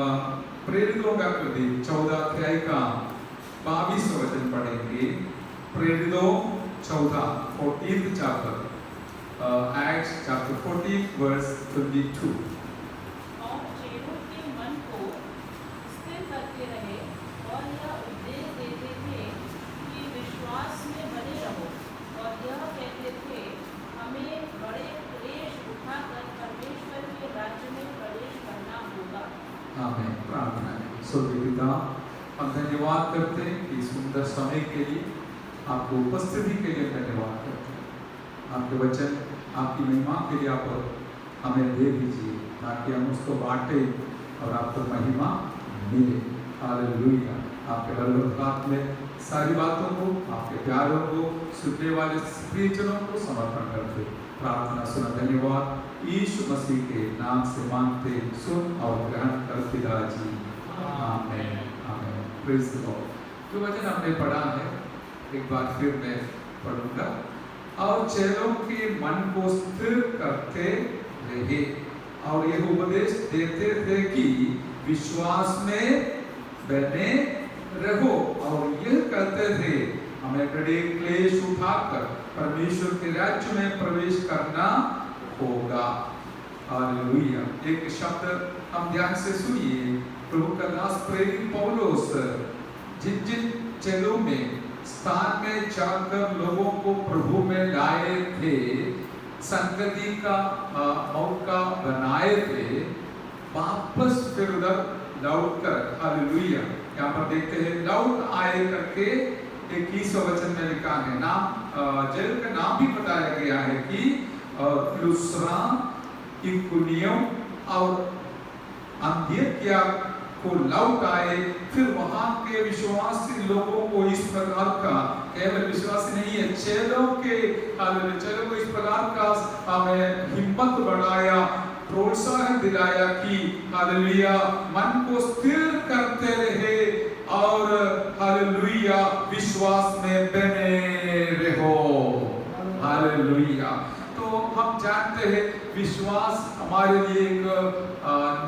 प्रेरितों का कृति 14 अध्याय का 22 वचन पढ़ेंगे। प्रेरितों 14 14th chapter, Acts chapter 14 verse 22। और चेलों के मन को स्थिर करते रहे और यह उपदेश देते थे कि विश्वास में बने रहो, और यह कहते थे हमें बड़े क्लेश उठाकर परमेश्वर के राज्य में प्रवेश करना होगा। आमीन। प्रार्थना करें। स्वर्गीय पिता, हम धन्यवाद करते हैं कि सुंदर समय के लिए, आपको उपस्थिति के लिए धन्यवाद करते हैं। आपके वचन, आपकी महिमा के लिए आप हमें दे दीजिए ताकि हम उसको बांटे और आपको महिमा मिले। हालेलुया। आपके बरकत में सारी बातों को, आपके प्यारों को, सुनने वाले प्रियजनों को समर्पण करते प्रार्थना सुना। धन्यवाद यीशु मसीह के नाम से मांगते, सुन और ग्रहण कर पिताजी। आमीन। आमीन। Praise the Lord. जो वचन हमने पढ़ा है एक बार फिर मैं पढ़ूंगा। और चेलों के मन को स्थिर करते रहे और यह उपदेश देते थे कि विश्वास में बने रहो, और यह कहते थे हमें बड़े क्लेश उठाकर परमेश्वर के राज्य में प्रवेश करना होगा। हालेलुया। एक शब्द हम ध्यान से सुनिए। प्रभु का दास प्रेरित पौलुस जिन जिन चेलों में स्थान में जाकर लोगों को प्रभु में लाए थे, संगति का मौका बनाए थे, वापस फिर उधर लौट कर, हालेलुया, यहाँ पर देखते हैं लौट आए करके 21 वचन में लिखा है। नाम जेल का नाम भी बताया गया है कि लुस्रा, इकुनियम और अंत्योकिया को लौट आए। फिर वहां के विश्वासी लोगों को इस प्रकार का, केवल विश्वासी नहीं है, चेलों को इस प्रकार का हमें हिम्मत बढ़ाया, प्रोत्साहन दिलाया कि हालेलुया मन को स्थिर करते रहे और हालेलुया विश्वास में बने रहो। हालेलुया। तो हम जानते हैं विश्वास हमारे लिए एक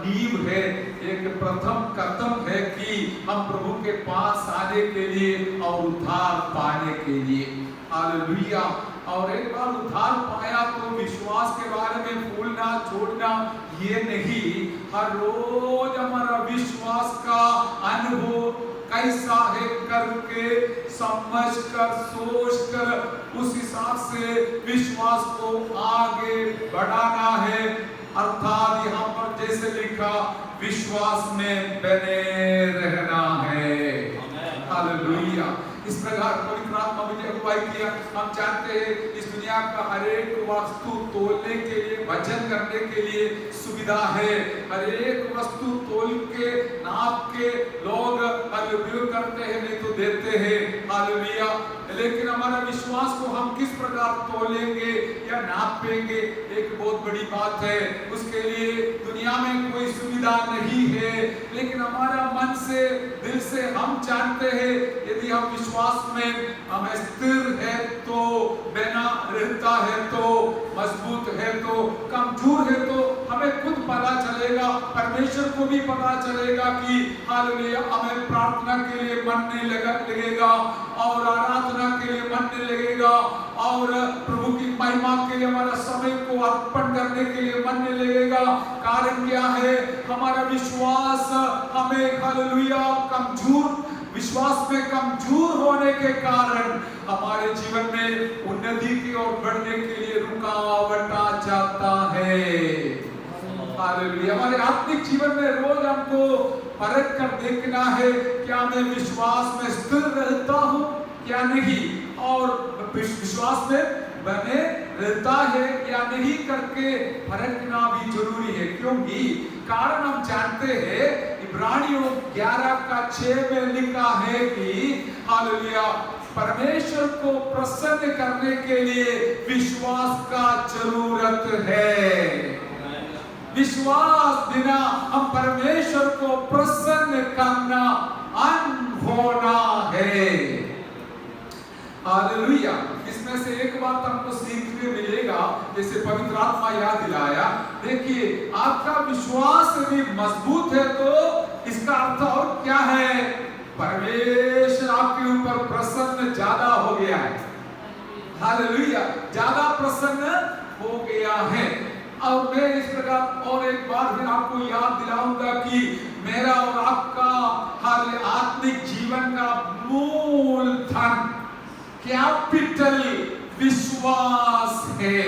नींव है, एक प्रथम कदम है कि हम प्रभु के पास आने के लिए और उद्धार पाने के लिए। हालेलुया। और एक बार उद्धार पाया तो विश्वास के बारे में भूलना छोड़ना ये नहीं, हर रोज हमारा विश्वास का अनुभव कैसा है करके समझ कर सोच कर उस हिसाब से विश्वास को आगे बढ़ाना है। अर्थात यहाँ पर जैसे लिखा विश्वास में बने रहना है। हालेलुया। इस प्रकार पवित्र आत्मा मुझे अगुवाई किया। हम जानते हैं इस दुनिया का हर एक वस्तु तोलने के लिए, वजन करने के लिए सुविधा है। हर एक वस्तु तोल के नाप के लोग उपयोग करते हैं, नहीं तो देते हैं। हालेलुया। लेकिन हमारा विश्वास को हम किस प्रकार तोलेंगे या नापेंगे, एक बहुत बड़ी बात है। उसके लिए दुनिया में कोई सुविधा नहीं है, लेकिन हमारा मन से, दिल से हम जानते हैं यदि हम विश्वास में हमें स्थिर है तो, बना रहता है तो, मजबूत है तो, कमजोर है तो हमें खुद पता चलेगा, परमेश्वर को भी पता चलेगा कि हालेलुया हमें प्रार्थना के लिए मन नहीं लगेगा और आराधना के लिए मन नहीं लगेगा और प्रभु की महिमा के लिए हमारा समय को अर्पण करने के लिए मन नहीं लगेगा। कारण क्या है? हमारा विश्वास हमें हालेलुया विश्वास में कमजोर होने के कारण हमारे जीवन में उन्नति की ओर बढ़ने के लिए रुकावट आ जाता है। हालेलुया। हमारे आत्मिक जीवन में रोज हमको परख कर देखना है क्या मैं विश्वास में स्थिर रहता हूँ क्या नहीं, और विश्वास में बने रहता है या नहीं करके परखना भी जरूरी है। क्योंकि कारण हम जानते हैं इब्रानियों 11:6 में लिखा है कि हालेलुया परमेश्वर को प्रसन्न करने के लिए विश्वास का जरूरत है। विश्वास बिना हम परमेश्वर को प्रसन्न करना अनहोना है। हालेलुया। इसमें से एक बात हमको सीखने मिलेगा, जैसे पवित्र आत्मा याद दिलाया। देखिए आपका विश्वास यदि मजबूत है तो प्रसन्न ज्यादा हो गया है। हालेलुया, ज्यादा प्रसन्न हो गया है। और मैं इस प्रकार और एक बार फिर आपको याद दिलाऊंगा कि मेरा और आपका आत्मिक जीवन का मूल धन कैपिटल विश्वास है।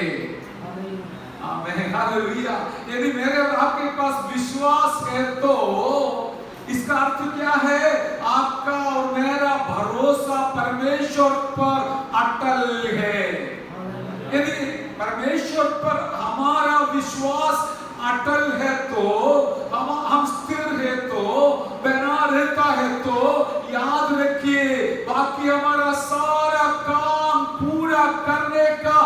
आमीन, हालेलुया। यदि मेरे और आपके पास विश्वास है तो इसका अर्थ क्या है? आपका और मेरा भरोसा परमेश्वर पर अटल है। यदि परमेश्वर पर हमारा विश्वास अटल है तो हम स्थिर है तो बना रहता है तो याद रखिए बाकी हमारा सारा काम पूरा करने का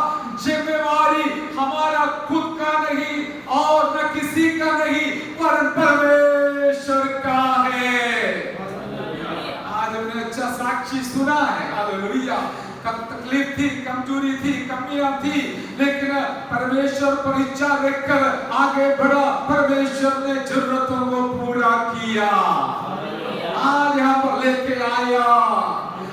जिम्मेवारी हमारा खुद का नहीं और न किसी का नहीं पर परमेश्वर का है। आज हमने अच्छा साक्षी सुना है। हालेलुया। कब तकलीफ थी, कमजोरी थी, कमियां थी, लेकिन परमेश्वर पर इच्छा रखकर आगे बढ़ा, परमेश्वर ने जरूरतों को पूरा किया, आज यहाँ पर लेके आया।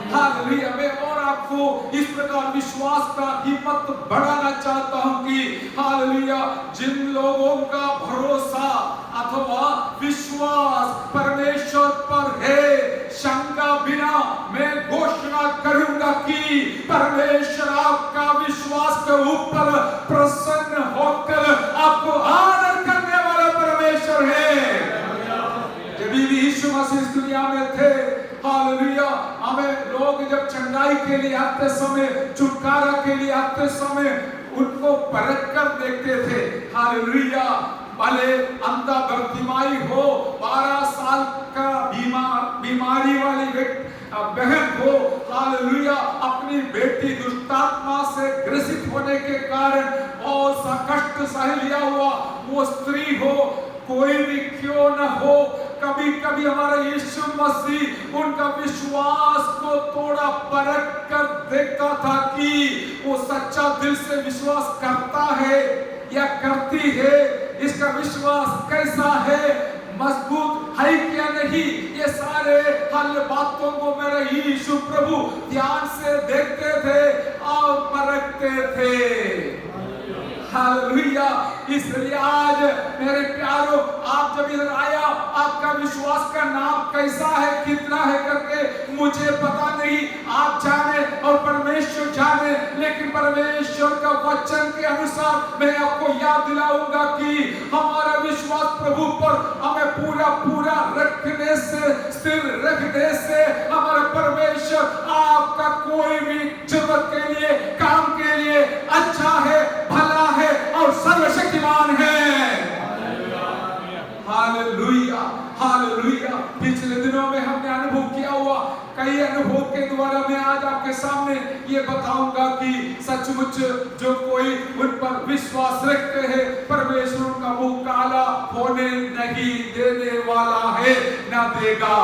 हालेलुया। मैं और आपको इस प्रकार विश्वास का हिम्मत बढ़ाना चाहता हूँ कि हालेलुया, जिन लोगों का भरोसा अथवा विश्वास परमेश्वर पर है, शंका बिना मैं घोषणा करूंगा कि परमेश्वर आपका विश्वास के ऊपर प्रसन्न होकर आपको आदर करने वाला परमेश्वर है। जब भी यीशु मसीह इस दुनिया में थे, हालेलुया, हमें लोग जब चंगाई के लिए आते समय, छुटकारा के लिए आते समय उनको परख कर देखते थे। हालेलुया। भले अंधा बर्तिमाई हो, 12 साल का बीमारी वाली बहन हो, हालेलुया, अपनी बेटी दुष्टात्मा से ग्रसित होने के कारण और सा कष्ट सह लिया हुआ वो स्त्री हो, कोई भी क्यों न हो, कभी कभी हमारा यीशु मसीह उनका विश्वास को थोड़ा परख कर देखता था कि वो सच्चा दिल से विश्वास करता है या करती है, इसका विश्वास कैसा है, मजबूत है क्या नहीं। ये सारे हल बातों को मेरे यीशु प्रभु ध्यान से देखते थे और परखते थे। हालेलुया। इसलिए आज मेरे प्यारों, आप जब इधर आया, आपका विश्वास का नाम कैसा है, कितना है करके मुझे पता नहीं, आप जाने और परमेश्वर जाने, लेकिन परमेश्वर का वचन के अनुसार मैं आपको याद दिलाऊंगा कि हमारा विश्वास प्रभु पर हमें पूरा पूरा रखने से, स्थिर रखने से हमारा परमेश्वर आपका कोई भी जरूरत के लिए, काम के लिए अच्छा है, भला है और सर्वशक्तिमान है। Hallelujah, hallelujah. पिछले दिनों में हमने अनुभव किया हुआ कई अनुभव के द्वारा मैं आज आपके सामने ये बताऊंगा कि सचमुच जो कोई उन पर विश्वास रखते हैं, परमेश्वर उनका मुंह काला होने नहीं देने वाला है, ना देगा।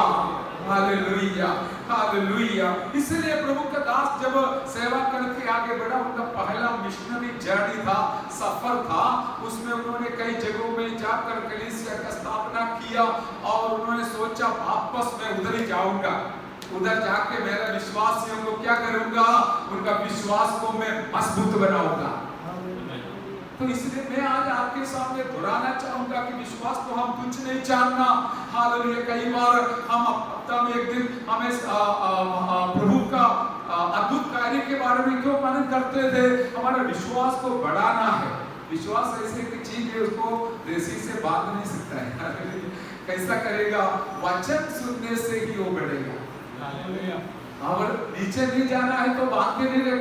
Hallelujah, hallelujah. इसलिए प्रभु का दास जब सेवा करके आगे बढ़ा, उनका पहला मिशनरी जर्नी था, सफर था, उसमें उन्होंने कई जगहों में जाकर कलीसिया का स्थापना किया और उन्होंने सोचा वापस मैं उधर ही जाऊंगा, उधर जाके मेरा विश्वासियों को क्या करूंगा, उनका विश्वास को मैं मजबूत बनाऊंगा। तो इसलिए मैं आज आपके सामने दोहराना चाहूंगा कि विश्वास को हम कुछ नहीं जानना। हालेलुया। कई बार हम हफ्ता में एक दिन हमें प्रभु का अद्भुत कार्य के बारे में क्यों मनन करते थे, हमारा विश्वास को बढ़ाना है। विश्वास ऐसी एक चीज है, उसको रस्सी से बांध नहीं सकता है। कैसा करेगा? वचन सुनने से ही वो बढ़ेगा। हालेलुया। और नीचे नहीं जाना है तो बांध के नहीं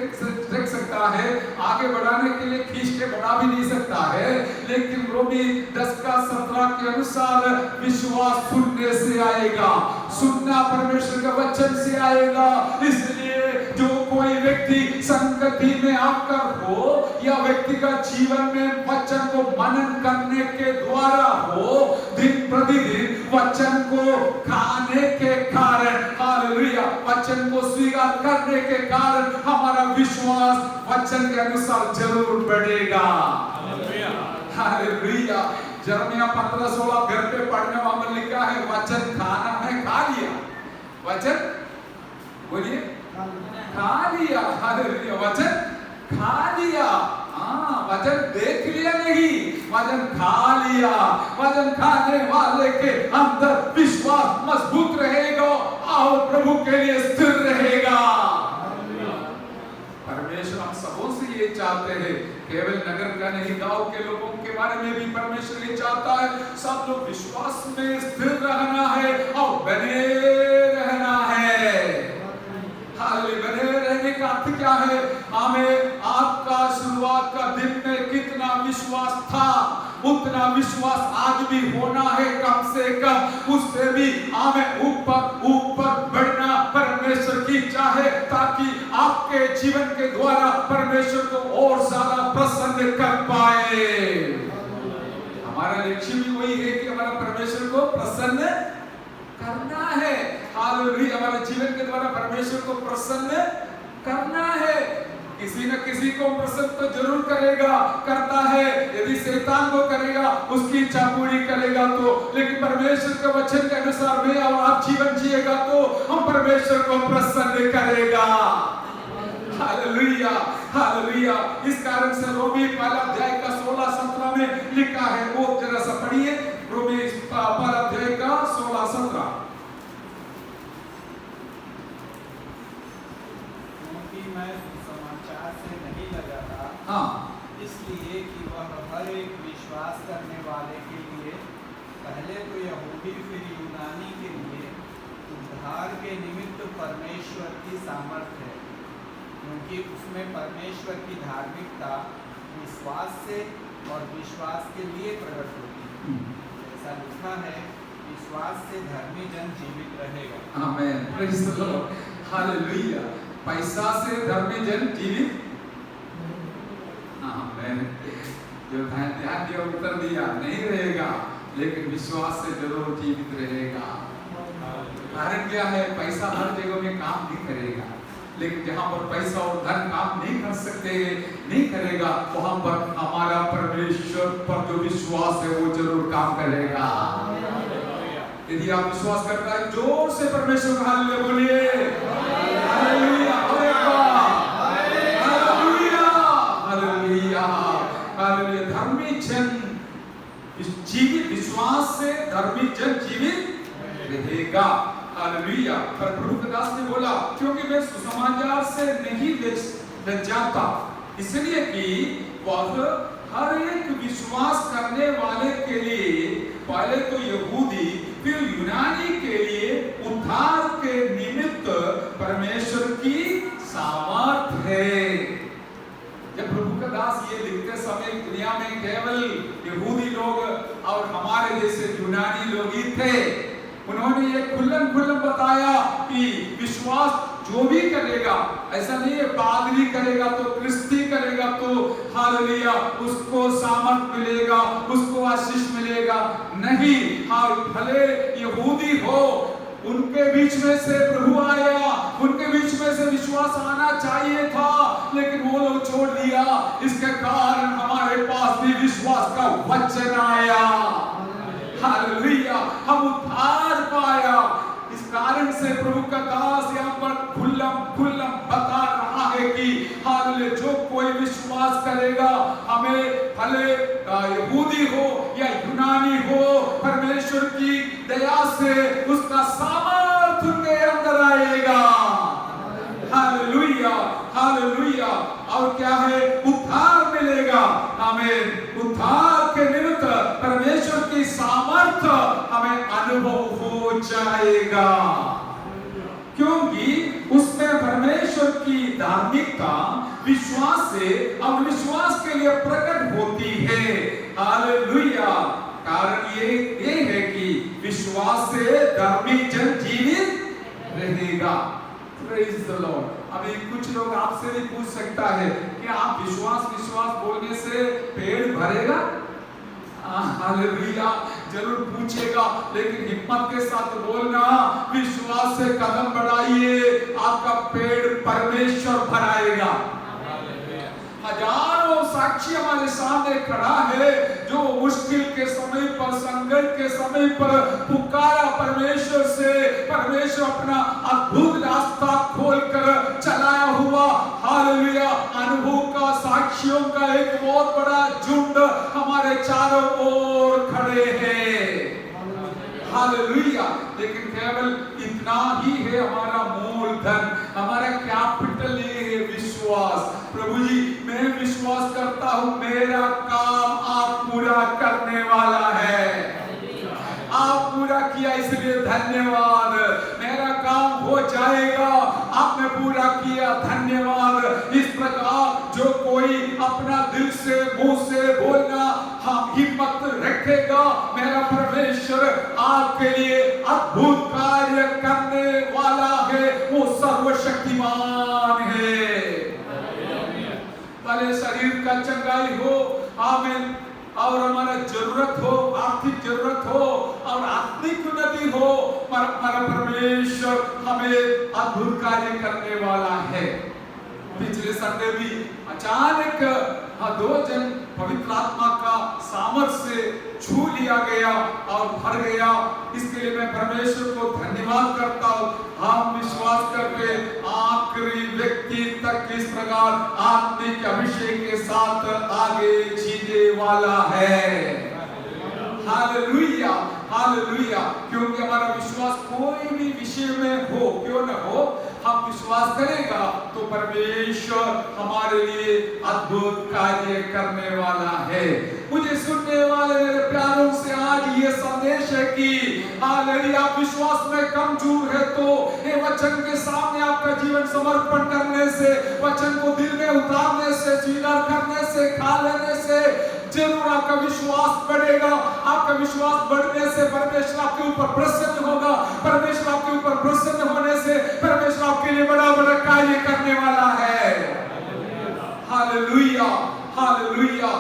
रख सकता है, आगे बढ़ाने के लिए खींच के बढ़ा भी नहीं सकता है। लेकिन रोमी 10:17 के अनुसार विश्वास सुनने से आएगा, सुनना परमेश्वर का वचन से आएगा। इसलिए जो कोई व्यक्ति संगति में आकर हो या व्यक्तिगत जीवन में वचन को मनन करने के द्वारा हो, दिन प्रतिदिन वचन को खाने के कारण, हालेलुया, वचन को स्वीकार करने के कारण हमारा विश्वास वचन के अनुसार जरूर बढ़ेगा। Hallelujah, hallelujah. यिर्मयाह 15:16 घर पे पढ़ने वाला लिखा है, वचन खाना है, खा लिया। वचन बोलिए खा लिया, हालेलुया, वचन खा लिया। हाँ, वचन देख लिया नहीं, वचन खा लिया। वचन खाने वाले के अंदर विश्वास मजबूत रहेगा और प्रभु के लिए स्थिर रहेगा। परमेश्वर हम सबों से ये चाहते हैं, केवल नगर का नहीं, गांव के लोगों के बारे में भी परमेश्वर ये चाहता है, सब लोग विश्वास में स्थिर रहना है और बने रहना है। हालेलुया, बने रहने का अर्थ क्या है? हमें आपका शुरुआत का दिन में कितना विश्वास था, उतना विश्वास आज भी होना है, कम से कम उससे भी हमें ऊपर ऊपर बढ़ना परमेश्वर की चाहे, ताकि आपके जीवन के द्वारा परमेश्वर को और ज्यादा प्रसन्न कर पाए। हमारा लक्ष्य भी वही है कि हमारा परमेश्वर को प्रसन्न करना है। हालेलुया, हमारे जीवन के द्वारा परमेश्वर को प्रसन्न करना है। किसी न किसी को प्रसन्न तो जरूर करेगा, करता है। यदि शैतान को करेगा, उसकी इच्छा पूरी करेगा तो, लेकिन परमेश्वर के वचन के अनुसार मैं और आप जीवन जिएगा तो हम परमेश्वर को प्रसन्न करेगा। Hallelujah, hallelujah. इस कारण से रोमी पहला अध्याय का 16-17 में लिखा है, वो जरा सा पढ़िए, रोमी पहला अध्याय का 16-17। मैं समाचार से नहीं लगाता, हाँ, इसलिए कि वह हर एक विश्वास करने वाले के लिए, पहले तो यहूदी फिर यूनानी के लिए उद्धार के निमित्त परमेश्वर की सामर्थ्य है, क्योंकि उसमें परमेश्वर की धार्मिकता विश्वास से और विश्वास के लिए प्रकट होती है। ऐसा लिखा है, विश्वास से धर्मी जन जीवित रहेगा। आमीन, प्रेज़ द लॉर्ड, हालेलुया। पैसा से धर्मी जन जीवित, आमीन। जो ध्यान दिया उत्तर दिया नहीं रहेगा, लेकिन विश्वास से जरूर जीवित रहेगा। कारण क्या है? पैसा हर जगह में काम नहीं करेगा, लेकिन जहां पर पैसा और धन काम नहीं कर सकते, नहीं करेगा, वहां पर हमारा परमेश्वर पर जो विश्वास है वो जरूर काम करेगा। यदि आप विश्वास करता है, जोर से परमेश्वर का हालेलुया बोलिए, हालेलुया, हालेलुया, हालेलुया, हालेलुया। धर्मी जन जीवित, विश्वास से धर्मी जन जीवित रहेगा। हालेलुया। पर प्रभु के दास ने बोला, क्योंकि मैं सुसमाचार से नहीं लजाता, इसलिए कि वह हर एक विश्वास करने वाले के लिए, पहले तो यहूदी फिर यूनानी के लिए उद्धार के निमित्त परमेश्वर की सामर्थ है। जब प्रभु का दास ये लिखते समय दुनिया में केवल यहूदी लोग और हमारे जैसे यूनानी लोग ही थे, उन्होंने ये खुल्लम बताया कि विश्वास जो भी करेगा, ऐसा नहीं है पादरी करेगा तो क्रिस्ती करेगा तो हालेलुया उसको सामर्थ मिलेगा, उसको आशीष मिलेगा, नहीं। हाँ, भले यहूदी हो, उनके बीच में से प्रभु आया, उनके बीच में से विश्वास आना चाहिए था, लेकिन वो लोग छोड़ दिया। इसके कारण हमारे पास भी विश्वास का वचन आया। हालेलुया, हम उद्धार पाया। इस कारण से प्रभु का दास यहाँ पर खुल्लम बता रहा है कि हालेलुया, जो कोई विश्वास करेगा, हमें भले यहूदी हो या यूनानी हो, परमेश्वर की दया से उसका सामर्थ उनके अंदर आएगा। Hallelujah, hallelujah. और क्या है? उद्धार मिलेगा हमें। उद्धार के निमित्त परमेश्वर की सामर्थ हमें अनुभव हो जाएगा, क्योंकि उसमें परमेश्वर की धार्मिकता विश्वास से और विश्वास के लिए प्रकट होती है। हालेलुया। कारण ये है कि विश्वास से धर्मी जन जीवित रहेगा। Praise the Lord. अभी कुछ लोग आपसे भी पूछ सकता है कि आप विश्वास बोलने से पेट भरेगा? हालेलुया, जरूर पूछेगा, लेकिन हिम्मत के साथ बोलना, विश्वास से कदम बढ़ाइए, आपका पेट परमेश्वर भराएगा। हजारों साक्षी हमारे सामने खड़ा है, जो मुश्किल के समय पर, संकट के समय पर पुकारा परमेश्वर से, परमेश्वर अपना अद्भुत रास्ता खोलकर हालेलुया। लेकिन केवल इतना ही है हमारा मूलधन, हमारा कैपिटल ये है विश्वास। प्रभु जी मैं विश्वास करता हूं मेरा काम आप पूरा करने वाला है, आप पूरा किया इसलिए धन्यवाद। मेरा काम हो जाएगा, आपने पूरा किया धन्यवाद। इस प्रकार जो कोई अपना दिल से मुंह से बोलना हम हिम्मत रखेगा, मेरा परमेश्वर आपके लिए अद्भुत कार्य करने वाला है, वो सर्वशक्तिमान है। भले शरीर का चंगाई हो, आमीन, और हमारा जरूरत हो, आर्थिक जरूरत हो और आत्मिक उन्नति हो, हमारा परमेश्वर हमें अद्भुत कार्य करने वाला है। पिछले संडे भी अचानक दो जन पवित्र आत्मा का सामर्थ्य से छू लिया गया और भर गया। इसके लिए मैं परमेश्वर को धन्यवाद करता हूँ। हम विश्वास करके आखिरी व्यक्ति तक इस प्रकार आत्मिक अभिषेक के साथ आगे जीने वाला है। Hallelujah, hallelujah. क्योंकि हमारा विश्वास कोई भी विषय में हो क्यों न हो, हम विश्वास करेगा तो परमेश्वर हमारे लिए अद्भुत कार्य करने वाला है। मुझे सुनने वाले मेरे प्यारों से आज ये संदेश है कि यदि आप विश्वास में कमजोर है तो ये वचन के सामने आपका जीवन समर्पण करने से, वचन को दिल में उतारने से, स्वीकार करने से, खा लेने से जरूर आपका विश्वास बढ़ेगा। आपका विश्वास बढ़ने से परमेश्वर आपके ऊपर प्रसन्न होगा। परमेश्वर आपके ऊपर प्रसन्न होने से परमेश्वर आपके लिए बड़ा बड़ा कार्य करने वाला है। Hallelujah, hallelujah.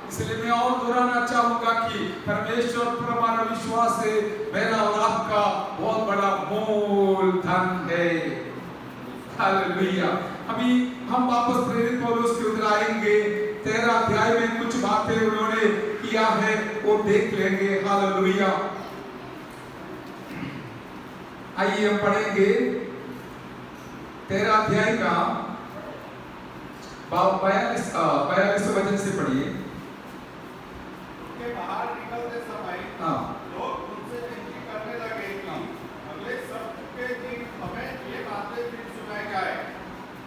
इसलिए मैं और दोहराना चाहूंगा कि परमेश्वर पर हमारा विश्वास है, मेरा और आपका बहुत बड़ा मूलधन है। हालेलुया। अभी हम वापस प्रेरित पौलुस के उधर आएंगे। 13 अध्याय में कुछ बातें उन्होंने किया है वो देख लेंगे। हालेलुया। आइए हम पढ़ेंगे 13 अध्याय का 42 वचन से पढ़िए। बाहर निकलते समय लोग उनसे विनती करने लगे कि अगले सप्ताह के दिन हमें ये बातें फिर सुनाई जाए।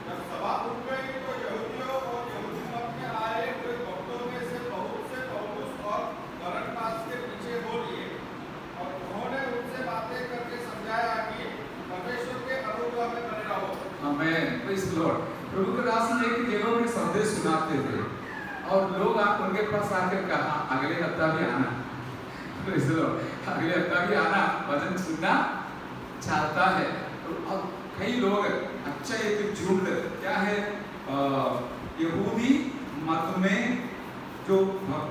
जब सभा उठ गई तो यहूदियों और यहूदी मत में आए हुए भक्तों में से बहुत से पौलुस और बरनबास के पीछे हो लिए और उन्होंने उनसे बातें करके समझाया कि परमेश्वर के अनुग्रह में बने रहो। आमीन। Praise the Lord. प्रभु के दास ने एक जगह में संदेश सुनाते थे और लोग उनके पास आकर कहा अगले हफ्ता भी आना। Praise the Lord. अगले हफ्ता भी आना, वचन सुनना चाहता है। और कई लोग अच्छा एक झुंड क्या है, यहूदी मत में जो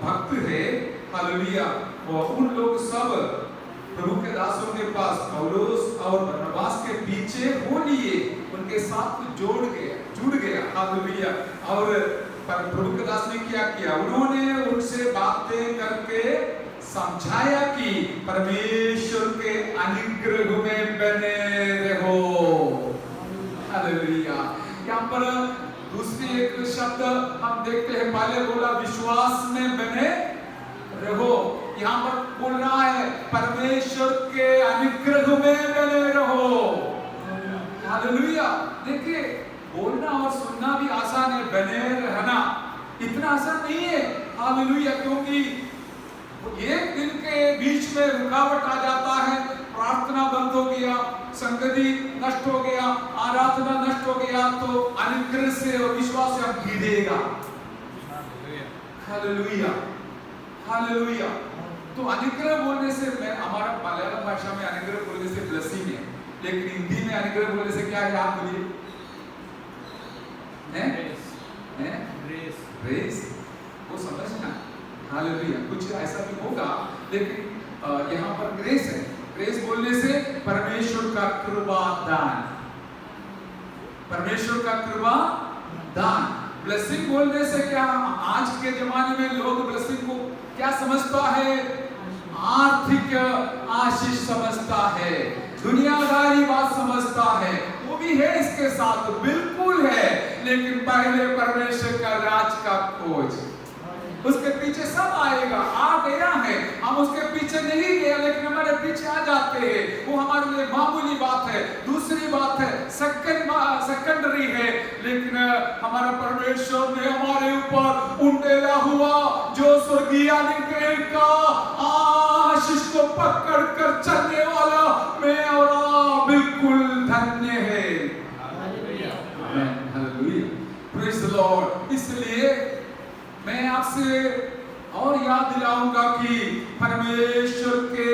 भक्त है, हालेलुया, और उन लोग सब प्रभु के दासों के पास पौलुस और बरनबास के पीछे हो लिए, उनके साथ जुड़ गया। हालेलुया। और प्रभु के दास ने क्या किया, उन्होंने उनसे बातें करके समझाया कि परमेश्वर के अनुग्रह में बने रहो। हालेलुया। यहाँ पर दूसरी एक शब्द हम देखते हैं, पहले बोला विश्वास में बने रहो, यहाँ पर बोल रहा है परमेश्वर के अनुग्रह में बने रहो। हालेलुया। देखिए बोलना और सुनना भी आसान है, बने रहना इतना आसान नहीं है। हालेलुया। क्योंकि एक दिन के बीच में रुकावट आ जाता है, प्रार्थना बंद हो गया, संगति नष्ट हो गया, आराधना नष्ट हो गया, तो अनुग्रह से और विश्वास से हम गिरेगा। Hallelujah, hallelujah. तो अनुग्रह बोलने से, मैं हमारा मलयालम भाषा में अनुग्रह बोलने से ब्लेसिंग है, लेकिन हिंदी में अनुग्रह बोलने से क्या है, आप बोलिए। ग्रेस, वो समझना। हालेलुया। कुछ ऐसा भी होगा, लेकिन यहाँ पर ग्रेस है। ग्रेस बोलने से परमेश्वर का कृपा दान, परमेश्वर का कृपा दान। ब्लेसिंग बोलने से क्या, आज के जमाने में लोग ब्लेसिंग को क्या समझता है, आर्थिक आशीष समझता है, दुनियादारी बात समझता है। वो भी है, इसके साथ बिल्कुल है, लेकिन पहले परमेश्वर का राज का खोज। उसके पीछे सब आएगा, आ गया है, हम उसके पीछे नहीं गए लेकिन हमारे पीछे आ जाते हैं, वो हमारे लिए मामूली बात है। दूसरी बात है सेकेंडरी है, लेकिन हमारा परमेश्वर ने हमारे ऊपर उंडेला हुआ जो स्वर्गीय अनुग्रह का आशीष को पकड़ कर चलने वाला मैं और आप बिल्कुल धन्य है। Hallelujah, praise the Lord. इसलिए मैं आपसे और याद दिलाऊंगा कि परमेश्वर के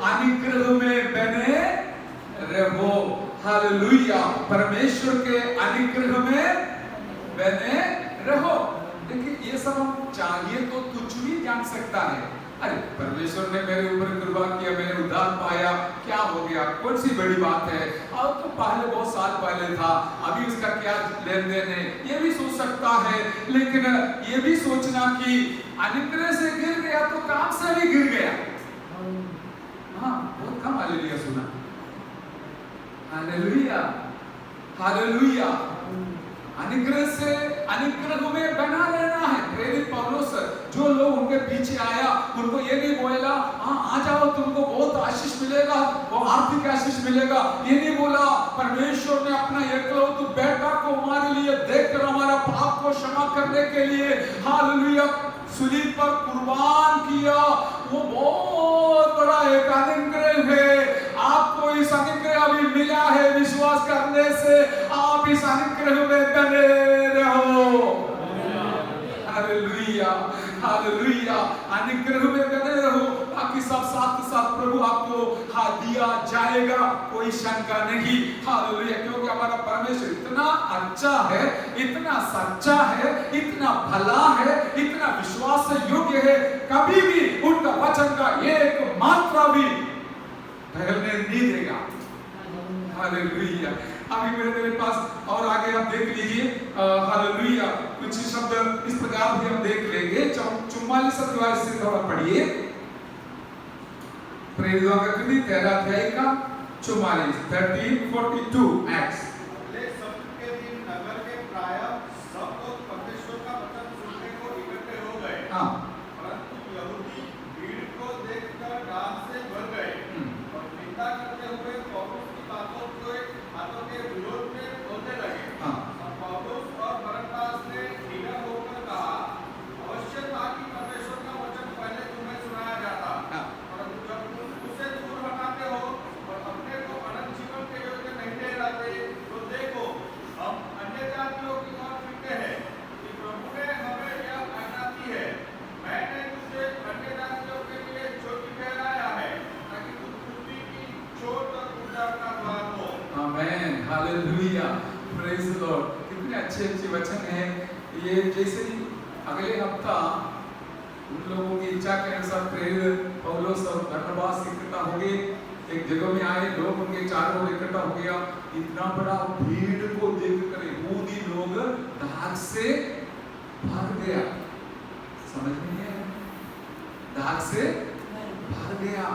अनुग्रह में बने रहो। हालेलुया, परमेश्वर के अनुग्रह में बने रहो। देखिए ये सब हम चाहिए तो कुछ भी जान सकता है। अरे परमेश्वर ने मेरे ऊपर कृपा किया, मैंने उद्धार पाया, क्या हो गया, कौन सी बड़ी बात है, और तो पहले बहुत साल पहले था, अभी उसका क्या लेन देन है, ये भी सोच सकता है। लेकिन ये भी सोचना कि अनुग्रह से गिर गया तो काम से भी गिर गया। हाँ, बहुत कम हालेलुया सुना। Hallelujah, hallelujah. अनुग्रह से अनुग्रह में बना रहना है। प्रेरित पौलुस जो लोग उनके पीछे आया उनको ये नहीं बोला हाँ आ जाओ तुमको बहुत आशीष मिलेगा, वो आर्थिक आशीष मिलेगा, ये नहीं बोला। परमेश्वर ने अपना एकलौते बेटा को हमारे लिए देकर हमारा पाप को क्षमा करने के लिए हालेलुया सूलीब पर कुर्बान किया। वो बहुत बड़ा एक अनुग्रह है। आपको इस अनुग्रह अभी मिला है, विश्वास करने से आप इस अनुग्रह में बने रहो। हालेलुया, हालेलुया, अनुग्रह में बने रहो, बाकी सब साथ साथ प्रभु आपको दिया जाएगा, कोई शंका नहीं। हालेलुया, क्योंकि हमारा परमेश्वर इतना अच्छा है, इतना सच्चा है, इतना भला है, इतना विश्वास योग्य है, कभी भी उनका वचन का एक मात्रा भी ठहरने नहीं देगा। हालेलुया। अभी मेरे पास और आगे आप देख लीजिए, हालेलुया, कुछ शब्द इस प्रकार भी हम देख लेंगे। 44 अध्याय से थोड़ा पढ़िए, प्रेरितों का कृति 13 अध्याय का 44, 13:42 एक्ट्स। अगले सप्ताह के दिन नगर के प्राय सब लोग परमेश्वर का वचन सुनने को इकट्ठे हो गए। हाँ, परंतु यहूदी भीड़ को देखकर डांट से भर गए और निंदा करते हुए पौलुस की बातों के विरोध में बोलने लगे। हाँ, पौलुस और बरनबास ने निडर होकर कहा, अवश्य था कि परमेश्वर का वचन पहले तुम्हें सुनाया जाता, परंतु जब तुम उसे दूर हटाते हो और अपने को अनंत जीवन के योग्य नहीं ठहराते, तो देखो हम अन्य जातियों की ओर फिरते हैं कि प्रभु ने हमें यह आज्ञा दी है, मैंने तुझे अन्य जातियों के लिए ज्योति ठहराया है, ताकि तू पृथ्वी की छोर तक उजाड़ का द्वार हो। आमेन, हालेलुया, प्रेज़ द लॉर्ड। कितने अच्छे अच्छे वचन हैं ये। जैसे ही अगले हफ्ता उन लोगों की इच्छा के अनुसार प्रेरित पौलुस और बरनबास इकट्ठा हो गए, एक जगह में आए, लोग उनके चारों ओर इकट्ठा हो गया। इतना बड़ा भीड़ को देखकर यहूदी लोग दाग से भर गया। समझ में नहीं आया? दाग से भर गया।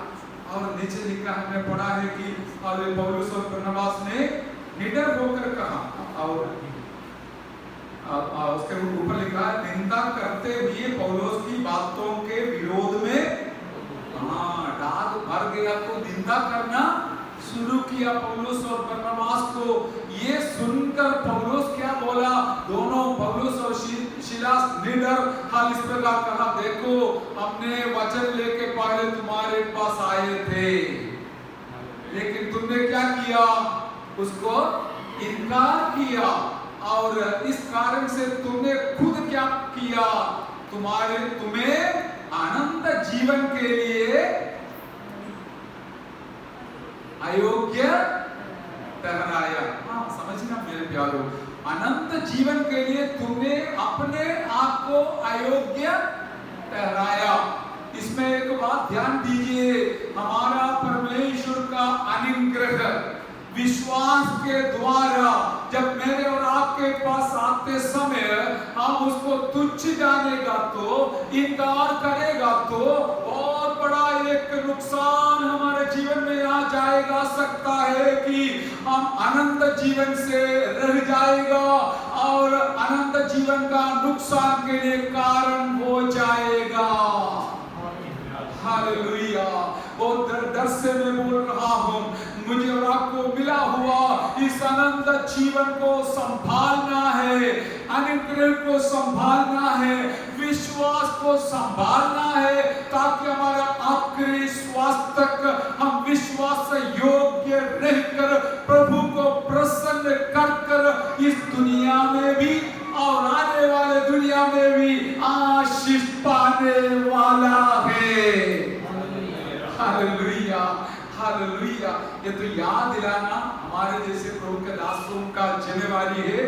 और नीचे लिखा हमने पढ़ा है कि पौलुस और बरनबास ने निडर होकर कहा, और उसके ऊपर लिखा है निंदा करते हुए पौलुस की बातों के विरोध में। हाँ, दाग भर गया तो निंदा करना शुरू किया पौलुस और बरनबास को। ये सुनकर पौलुस क्या बोला, दोनों पौलुस और सिलास निडर हाल इस प्रकार कहा, देखो हमने वचन लेके पहले तुम्हारे पास आए थे, लेकिन तुमने क्या किया, उसको इनकार किया, और इस कारण से तुमने खुद क्या किया, तुम्हें अनंत जीवन के लिए अयोग्य ठहराया। हाँ, समझना मेरे प्यारो, अनंत जीवन के लिए तुमने अपने आप को अयोग्य ठहराया। इसमें एक बात ध्यान दीजिए, हमारा परमेश्वर का अनुग्रह विश्वास के द्वारा जब मेरे और आपके पास आते समय हम उसको तुच्छ जानेगा तो, इनकार करेगा तो बहुत बड़ा एक नुकसान हमारे जीवन में आ जाएगा सकता है कि हम अनंत जीवन से रह जाएगा और अनंत जीवन का नुकसान के लिए कारण हो जाएगा। हालेलुया। बहुत डर से मैं बोल रहा हूँ, मुझे और आपको मिला हुआ इस अनंत जीवन को संभालना है, अनुग्रह को संभालना है, विश्वास को संभालना है, ताकि हमारा आखिरी श्वास तक हम विश्वास योग्य रहकर प्रभु को प्रसन्न कर इस दुनिया में भी और आने वाले दुनिया में भी आशीष पाने वाला है। Hallelujah, hallelujah. ये तो याद दिलाना हमारे जैसे प्रभु के दासों का जिम्मेवारी है।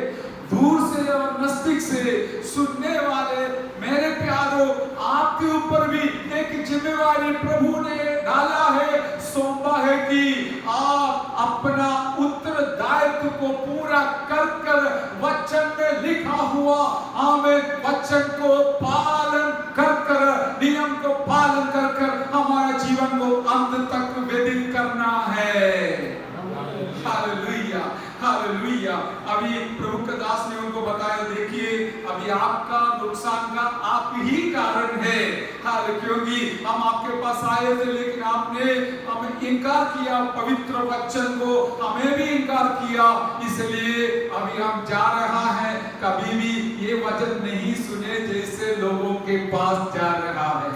दूर से और नजदीक से सुनने वाले मेरे प्यारों, आपके ऊपर भी एक जिम्मेवारी प्रभु ने डाला है, सौंपा है कि आप अपना उत्तरदायित्व को पूरा कर कर वचन में लिखा हुआ हमें वचन को पालन कर कर, नियम को पालन कर कर हमारा जीवन को अंत तक व्यतीत करना है। Hallelujah, hallelujah. अभी प्रभु के दास ने उनको बताया, देखिए अभी आपका नुकसान का आप ही कारण है। क्योंकि हम आपके पास आए थे लेकिन आपने हमें इनकार किया, पवित्र वचन को हमें भी इनकार किया, इसलिए अभी हम जा रहा है, कभी भी ये वचन नहीं सुने जैसे लोगों के पास जा रहा है।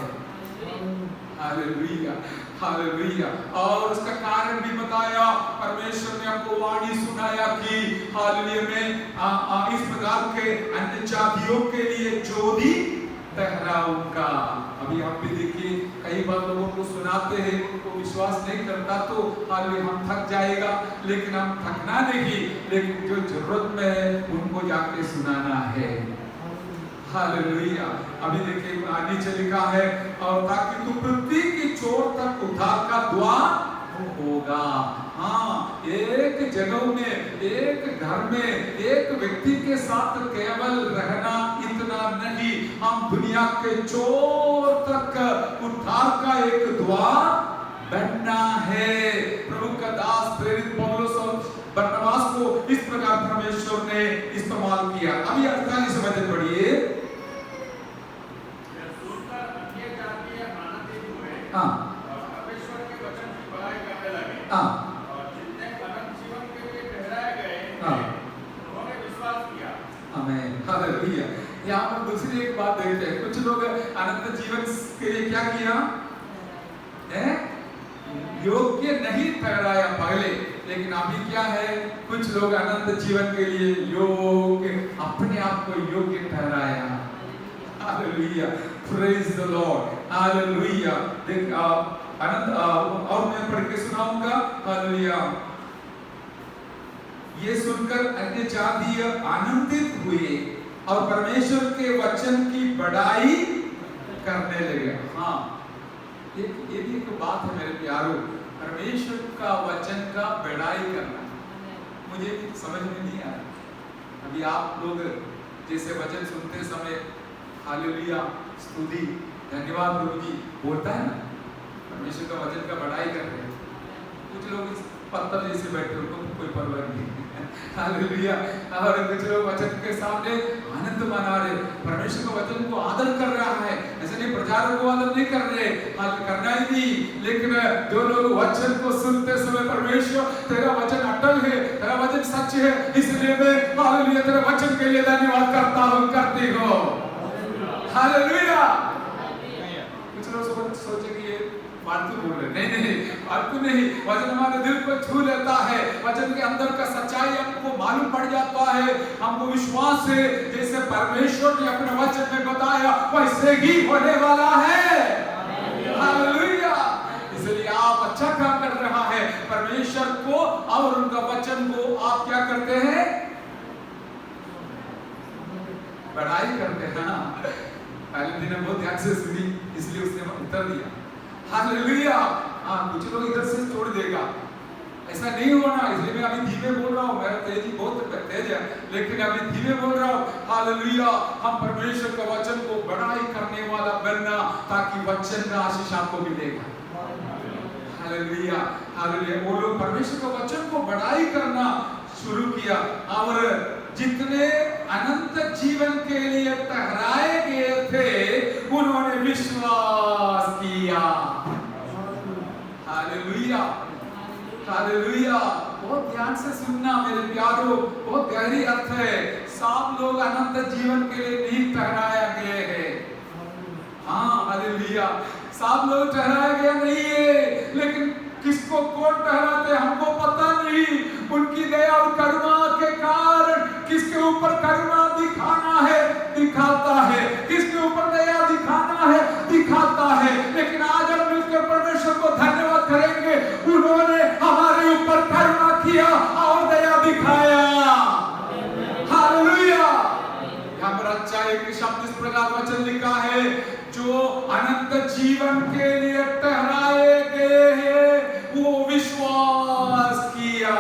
Hallelujah, hallelujah. और उसका कारण भी बताया, परमेश्वर ने हमको वाणी सुनाया कि हालेलुया में इस प्रकार के अन्य जातियों के लिए ज्योति ठहराऊंगा। अभी हम भी देखिए कई बार लोगों को सुनाते हैं, उनको विश्वास नहीं करता तो हालेलुया हम थक जाएगा, लेकिन हम थकना नहीं, लेकिन जो जरूरत में है उनको जाके सुनाना है। हालेलुया। अभी देखिए नीचे लिखा है, और ताकि तू पृथ्वी की छोर तक उद्धार का द्वार होगा। हाँ, एक जगह में, एक घर में, एक व्यक्ति के साथ केवल रहना इतना नहीं, हम दुनिया के छोर तक उद्धार का एक द्वार बनना है। प्रभु का दास प्रेरित पौलुस और बरनबास को इस प्रकार परमेश्वर ने इस्तेमाल किया। अभी 48 वचन पढ़िए। हाँ, परमेश्वर के वचन की बड़ाई करने लगे। हाँ, और जितने अनंत जीवन के लिए ठहराए गए हाँ, उन्होंने विश्वास किया। आमीन, हालेलुया। यहाँ पर दूसरी एक बात देखते हैं, कुछ लोग अनंत जीवन के लिए क्या किया है, योग्य नहीं ठहराया पहले, लेकिन अभी क्या है, कुछ लोग अनंत जीवन के लिए योग्य, अपने आप को योग्य ठहराया। Hallelujah, praise the Lord, hallelujah. देख अनंत और मैं पढ़ के सुनाऊंगा। हालेलुया। ये सुनकर अन्य जातीय आनंदित हुए और परमेश्वर के वचन की बड़ाई करने लगे। हाँ, ये भी एक बात है मेरे प्यारों, परमेश्वर का वचन का बड़ाई करना मुझे समझ में नहीं आया। अभी आप लोग जैसे वचन सुनते समय हालेलुया, स्तुति, धन्यवाद प्रभु जी बोलता है ना, परमेश्वर का वचन का बड़ाई कर रहे हैं। कुछ लोग इस पत्थर जैसे बैठे, उनको कोई परवाह नहीं। हालेलुया। और कुछ लोग वचन के सामने आनंद मना रहे, परमेश्वर के वचन को आदर कर रहा है। ऐसे नहीं प्रचारक को आदर नहीं कर रहे, करना ही नहीं, लेकिन जो लोग वचन को सुनते समय परमेश्वर तेरा वचन अटल है, तेरा वचन सच है, इसलिए मैं हालेलुया तेरे वचन के लिए धन्यवाद करता हूँ, करती हूँ। हालेलुया। कुछ लोग सोचेंगे ये फालतू बोल रहे, नहीं, फालतू नहीं, वचन हमारे दिल को छू लेता है, वचन के अंदर का सच्चाई हमको मालूम पड़ जाता है, हमको विश्वास है जैसे परमेश्वर ने अपने वचन में बताया वैसे ही होने वाला है। हालेलुया। इसलिए आप अच्छा काम कर रहा है, परमेश्वर को और उनका वचन को आप क्या करते हैं, बड़ाई करते हैं ना। पहले दिन बहुत ध्यान से सुनी, इसलिए उसने उत्तर दिया। हालेलुया। हाँ, कुछ लोग इधर से छोड़ देगा, ऐसा नहीं होना, इसलिए मैं अभी धीमे बोल रहा हूँ, मेरा तेजी बहुत तेज है, लेकिन अभी धीमे बोल रहा हूँ। हालेलुया। हम परमेश्वर का वचन को बड़ाई करने वाला बनना, ताकि वचन का आशीष आपको मिलेगा। Hallelujah, hallelujah. वो लोग परमेश्वर का वचन को बड़ाई करना शुरू किया और जितने अनंत जीवन के लिए ठहराए गए थे उन्होंने विश्वास किया। Hallelujah, hallelujah. बहुत ध्यान से सुनना मेरे प्यारों, बहुत गहरी अर्थ है। सब लोग अनंत जीवन के लिए नहीं ठहराया गए हैं। हाँ, हालेलुया। सब लोग ठहराया गया नहीं है, लेकिन किसको कौन ठहराते हमको पता नहीं। उनकी दया और करुणा के कारण किसके ऊपर करुणा दिखाना है दिखाता है, किसके ऊपर दया दिखाना है दिखाता है। लेकिन आज हम मिलकर परमेश्वर को धन्यवाद करेंगे, उन्होंने हमारे ऊपर करुणा किया और दया दिखाया। हालेलुया। यहाँ पर अच्छा एक शब्द इस प्रकार वचन लिखा है, जो अनंत जीवन के लिए ठहराए गए हैं वो विश्वास किया।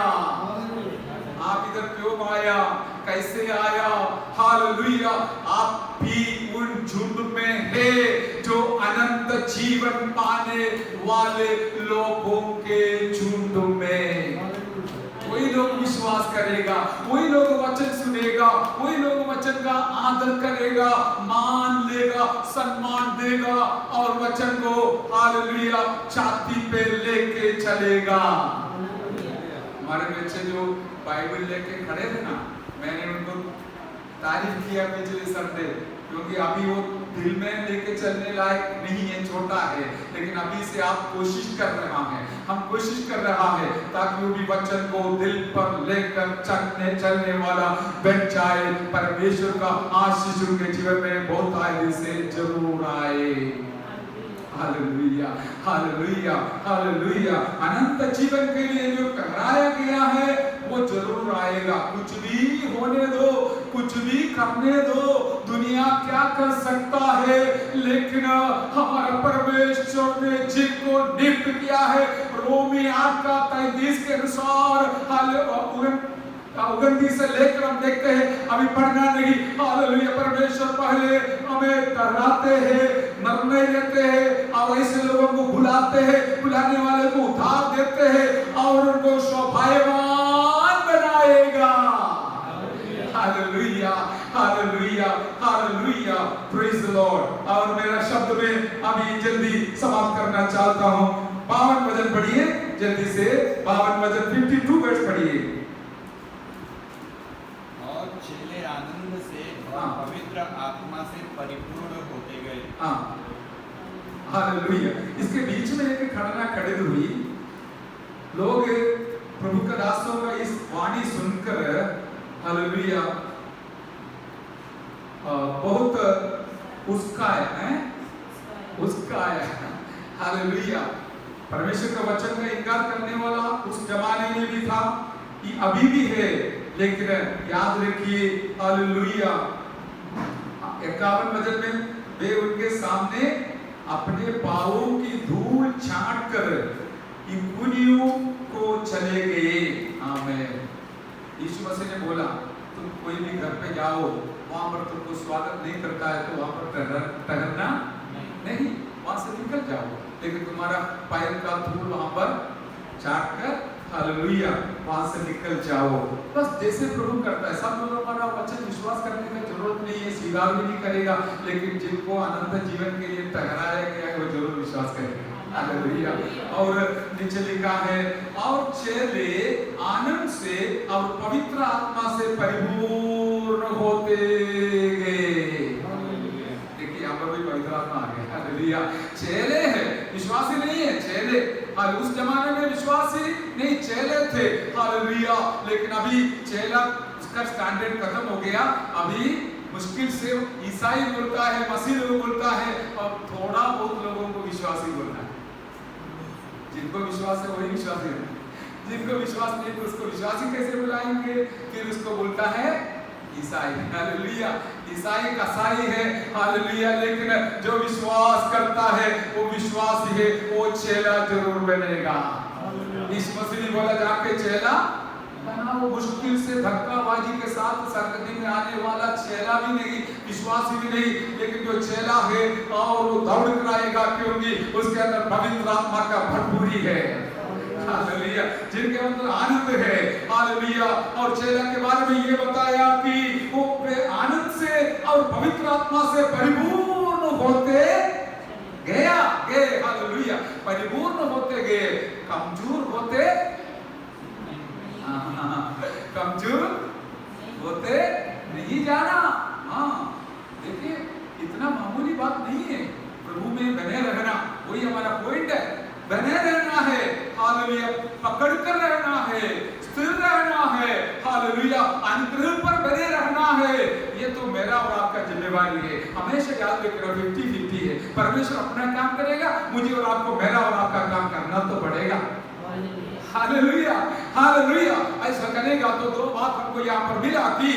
आप इधर क्यों आया, कैसे आया? हालेलुया। आप भी उन झुंड में है जो अनंत जीवन पाने वाले लोगों के झुंड में। वही लोग विश्वास करेगा, वही लोग वचन सुनेगा, वही लोग वचन का आदर करेगा, मान लेगा, सम्मान देगा और वचन को हालेलुया छाती पे लेके चलेगा। हमारे बच्चे जो बाइबल लेके खड़े थे ना, मैंने उनको तारीफ किया पिछले संडे, क्योंकि अभी वो दिल में लेके चलने लायक नहीं है, छोटा है, लेकिन अभी से आप कोशिश कर रहा है, हम कोशिश कर रहा है ताकि वो भी वचन को दिल पर लेकर चलने वाला बन जाए। परमेश्वर का आशीष उनके जीवन में बहुत आगे से जरूर आए। Hallelujah, hallelujah, hallelujah. अनंत जीवन के लिए जो ठहराया गया है वो जरूर आएगा। कुछ भी होने दो, कुछ भी करने दो, दुनिया क्या कर सकता है, लेकिन हमारा परमेश्वर ने जिनको नियुक्त किया है, रोमी 8:33 के अनुसार 29 से लेकर हम देखते हैं, अभी पढ़ना नहीं। हालेलुया। परमेश्वर पहले हमें डराते हैं, निर्णय लेते हैं और ऐसे लोगों को बुलाते हैं, बुलाने वाले को उधार देते हैं और उनको शोभायमान बनाएगा। Hallelujah, hallelujah, hallelujah. Praise the Lord. और मेरा शब्द में अभी जल्दी समाप्त करना चाहता हूं। 52 वचन पढ़िए जल्दी से, 52 वचन 52 वर्ष पढ़िए। चेले आनंद से और पवित्र आत्मा से परिपूर्ण होते गए। हालेलुया। इसके बीच में एक खड़ना खड़े हुई लोग प्रभु का दासों का इस वाणी सुनकर हालेलुया बहुत उसका है हालेलुया। परमेश्वर का वचन का इनकार करने वाला उस जमाने में भी था, कि अभी भी है, लेकिन याद रखिए हालेलुया 51 वचन में वे उनके सामने अपने पांवों की धूल छांट कर इब्रियों को चले गए। आमीन। यीशु मसीह ने बोला, तुम कोई भी घर पे जाओ, वहां पर तुमको स्वागत नहीं करता है तो वहां पर ठहरना नहीं, वहां से निकल जाओ, लेकिन तुम्हारा पैर का धूल वहां पर छांट कर हालेलुया वहां से निकल जाओ। बस जैसे प्रभु करता है, सब लोग हमारा वचन विश्वास करने की जरूरत नहीं है, स्वीकार भी नहीं करेगा, लेकिन जिनको अनंत जीवन के लिए ठहराया गया है वो जरूर विश्वास करेगा। हालेलुया। और नीचे लिखा है, और चेले आनंद से और पवित्र आत्मा से परिपूर्ण होते गए। देखिए यहाँ पर भी पवित्र आत्मा आ गया। हालेलुया। चेले है, विश्वासी नहीं है, चेले। और उस जमाने में विश्वासी नहीं, चेले थे। हालेलुया। लेकिन अभी चेला उसका स्टैंडर्ड खत्म हो गया, अभी मुश्किल से ईसाई बोलता है, मसीह लोग बोलता है, और थोड़ा बहुत लोगों को विश्वासी बोलना है। जिनको विश्वास है वही विश्वासी है, जिनको विश्वास नहीं तो उसको विश्वासी कैसे बुलाएंगे? फिर उसको बोलता है ईसाई। हालेलुया। ईसाई कसाई है। हालेलुया। लेकिन जो विश्वास करता है वो विश्वासी है, वो चेला जरूर बनेगा। इस मसीह ने बोला जाके चेला बना, वो मुश्किल से धक्काबाजी के साथ संगति में आने वाला चेला भी नहीं, विश्वासी भी नहीं, लेकिन जो चेला है और वो दौड़ कर आएगा, क्योंकि उसके अंदर पवित्र आत्मा का भरपूरी है। हालेलुया। जिनके अंदर आनंद है, हालेलुया। और चेला के बारे में ये बताया कि वो आनंद से और पवित्र आत्मा से परिपूर्ण होते गए, हालेलुया, परिपूर्ण होते गए, कमजोर होते नहीं जाना। हाँ, देखिए इतना मामूली बात नहीं है, प्रभु में बने रहना वही हमारा पॉइंट है। बने रहना है, हालेलुया, पकड़ कर रहना है, स्थिर रहना है, हालेलुया, अनुग्रह पर बने रहना है। ये तो मेरा और आपका जिम्मेवारी है। हमेशा याद रखना 50-50 है। परमेश्वर अपना काम करेगा, मुझे और आपको मेरा और आपका काम करना तो पड़ेगा। Hallelujah, hallelujah. ऐसा करेगा तो दो बात हमको यहाँ पर मिला कि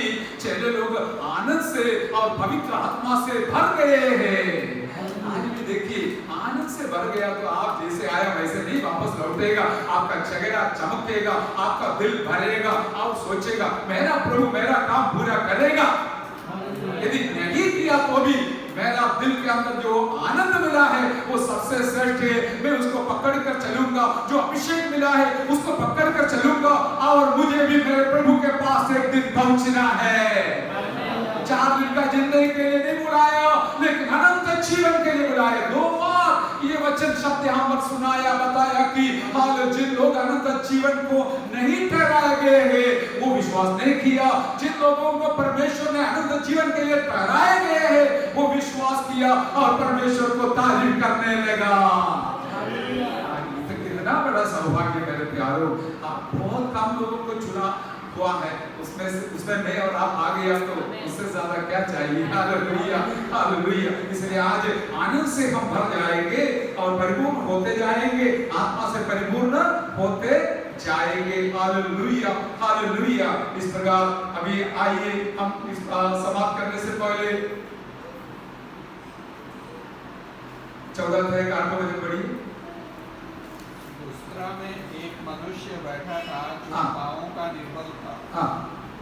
चेले लोग आनंद से और पवित्र आत्मा से भर गए हैं। आज भी देखिए आनंद से भर गया तो आप जैसे आया वैसे नहीं वापस लौटेगा। आपका चेहरा चमकेगा, आपका दिल भरेगा, आप सोचेगा मेरा प्रभु मेरा काम पूरा करेगा। यदि नहीं किया तो भी मेरा दिल के अंदर जो आनंद मिला है वो सबसे श्रेष्ठ है। मैं उसको पकड़ कर चलूंगा, जो अभिषेक मिला है उसको पकड़ कर चलूंगा और मुझे भी मेरे प्रभु के पास एक दिन पहुंचना है। 4 दिन का जिंदगी के लिए नहीं बुलाया, लेकिन अनंत जीवन के लिए बुलाया। 2 बार ये वचन शब्द यहाँ पर सुनाया, बताया कि हाल जिन लोग अनंत जीवन को नहीं ठहराए गए हैं वो विश्वास नहीं किया। जिन लोगों को परमेश्वर ने अनंत जीवन के लिए ठहराए गए हैं वो विश्वास किया और परमेश्वर को तारीफ करने लगा। कितना बड़ा सौभाग्य मेरे प्यारों, आप बहुत कम लोगों को चुना हुआ है, उसमें मैं और आप आ गया तो उससे ज्यादा क्या चाहिए। Hallelujah, hallelujah. इसलिए आज आनंद से हम भर जाएंगे और परिपूर्ण होते जाएंगे, आत्मा से परिपूर्ण होते जाएंगे। Hallelujah, hallelujah. इस प्रकार अभी आइए हम इस समाप्त करने से पहले 14 अध्याय का 8 वचन पढ़िए। दूसरा में एक मनुष्य बैठा था जो पांवों का निर्बल था।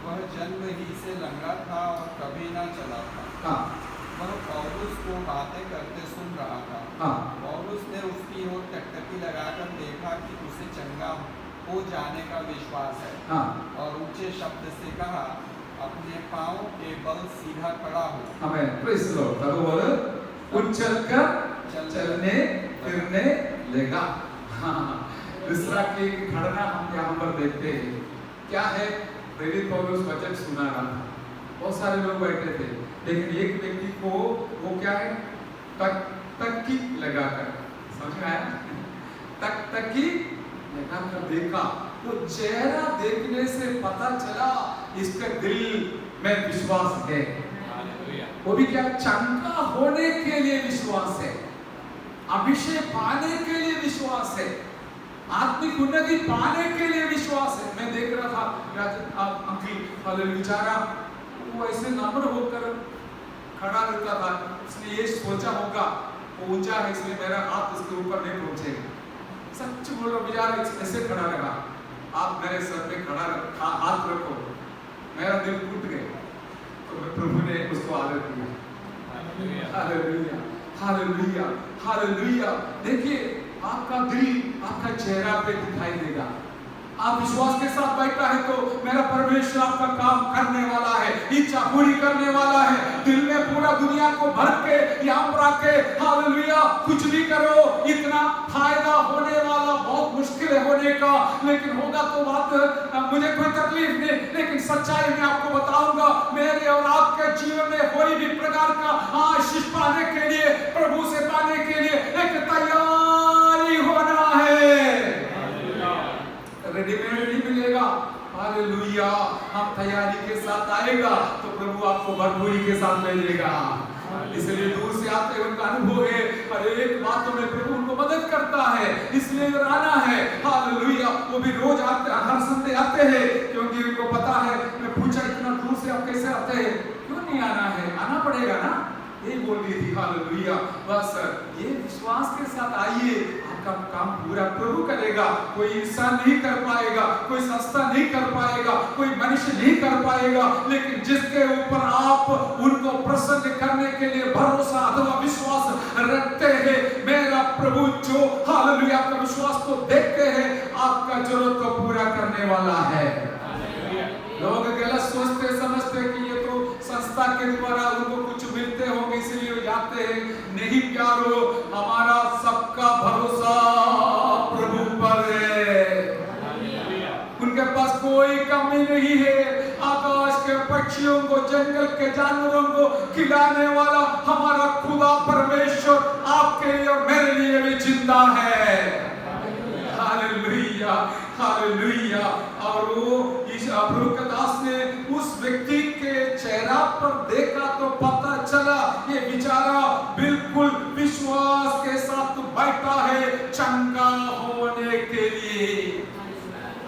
वह जन्म ही से लंगड़ा था और कभी न चला था। वह पौलुस को बातें करते सुन रहा था। पौलुस ने उसकी ओर टकटकी लगाकर देखा कि उसे चंगा हो जाने का विश्वास है और ऊंचे शब्द से कहा, अपने पांव के बल सीधा खड़ा हो। आमीन, प्रेज़ द लॉर्ड। तब वह उछलकर चलने फिरने लगा। दूसरा के खड़ना हम यहाँ पर देखते हैं क्या है। प्रेरित पौलुस वचन सुना रहा था, बहुत सारे लोग बैठे थे, लेकिन एक व्यक्ति को वो क्या है टकटकी लगाकर, समझ में आया, टकटकी लगाकर देखा तो चेहरा देखने से पता चला इसके दिल में विश्वास है। वो भी क्या, चंगा होने के लिए विश्वास है, अभिषेक पाने के लिए विश्वास है, आत्मिक उन्नति पाने के लिए विश्वास है। मैं देख रहा था अंकल बेचारा वो ऐसे नम्र होकर खड़ा रहता था। उसने ये सोचा होगा वो ऊंचा है इसलिए मेरा हाथ उसके ऊपर नहीं पहुंचेगा। सच बोलो, बेचारा ऐसे खड़ा रहा। आप मेरे सर पे खड़ा हाथ रखो, मेरा दिल टूट गया। तो प्रभु ने उसको आदर दिया। Hallelujah, hallelujah, hallelujah. देखिए आपका दिल आपका चेहरा पे दिखाई देगा। आप विश्वास के साथ बैठा है तो मेरा परमेश्वर आपका काम करने वाला है, इच्छा पूरी करने वाला है। दिल में पूरा दुनिया को भर के यहाँ पर आके हालेलुया कुछ भी करो, इतना फायदा होने वाला बहुत मुश्किल है होने का, लेकिन होगा तो बात मुझे कोई तकलीफ नहीं। लेकिन सच्चाई में आपको बताऊंगा, मेरे और आपके जीवन में कोई भी प्रकार का आशीष पाने के लिए, प्रभु से पाने के लिए एक तैयारी होना है। रेडीमेड नहीं मिलेगा। हालेलुया, हम तैयारी के साथ आएगा तो प्रभु आपको भरपूरी के साथ ले लेगा। इसलिए दूर से आते उनका अनुभव है, पर एक बात में प्रभु उनको मदद करता है, इसलिए आना है। हालेलुया, वो भी रोज आते, हर संडे आते हैं, क्योंकि उनको पता है। मैं पूछा इतना दूर से आप कैसे आते हैं, क्यों नहीं आना है, आना पड़ेगा ना, यही बोल रही थी। हालेलुया, बस ये विश्वास के साथ आइए, आपका काम पूरा प्रभु करेगा। कोई इंसान नहीं कर पाएगा, कोई संस्था नहीं कर पाएगा, कोई मनुष्य नहीं कर पाएगा, लेकिन जिसके ऊपर आप उनको प्रसन्न करने के लिए भरोसा अथवा विश्वास रखते हैं, मेरा प्रभु जो हालेलुया आपका विश्वास को देखते हैं, आपका जरूरत को पूरा करने वाला है। व्यवस्था के द्वारा उनको कुछ मिलते होंगे इसलिए वो जाते हैं। नहीं प्यारो, हमारा सबका भरोसा प्रभु पर है। उनके पास कोई कमी नहीं है। आकाश के पक्षियों को, जंगल के जानवरों को खिलाने वाला हमारा खुदा परमेश्वर आपके लिए और मेरे लिए भी जिंदा है। Hallelujah, hallelujah. और वो इस प्रभु के दास ने उस व्यक्ति के चेहरा पर देखा तो पता चला ये बेचारा बिल्कुल विश्वास के साथ बैठा है चंगा होने के लिए।